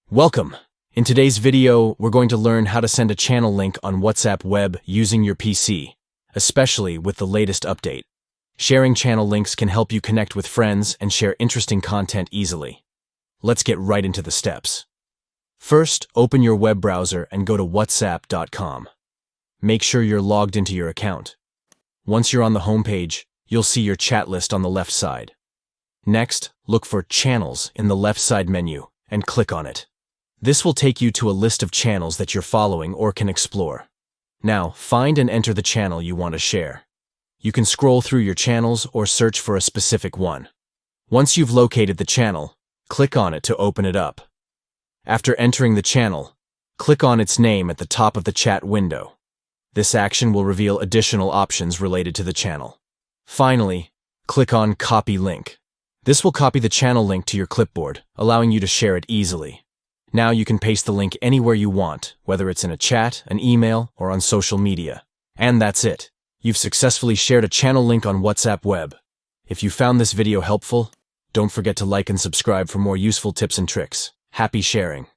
Welcome! In today's video, we're going to learn how to send a channel link on WhatsApp web using your PC, especially with the latest update. Sharing channel links can help you connect with friends and share interesting content easily. Let's get right into the steps. First, open your web browser and go to whatsapp.com. Make sure you're logged into your account. Once you're on the homepage, you'll see your chat list on the left side. Next, look for Channels in the left side menu and click on it. This will take you to a list of channels that you're following or can explore. Now, find and enter the channel you want to share. You can scroll through your channels or search for a specific one. Once you've located the channel, click on it to open it up. After entering the channel, click on its name at the top of the chat window. This action will reveal additional options related to the channel. Finally, click on Copy Link. This will copy the channel link to your clipboard, allowing you to share it easily. Now you can paste the link anywhere you want, whether it's in a chat, an email, or on social media. And that's it. You've successfully shared a channel link on WhatsApp web. If you found this video helpful, don't forget to like and subscribe for more useful tips and tricks. Happy sharing!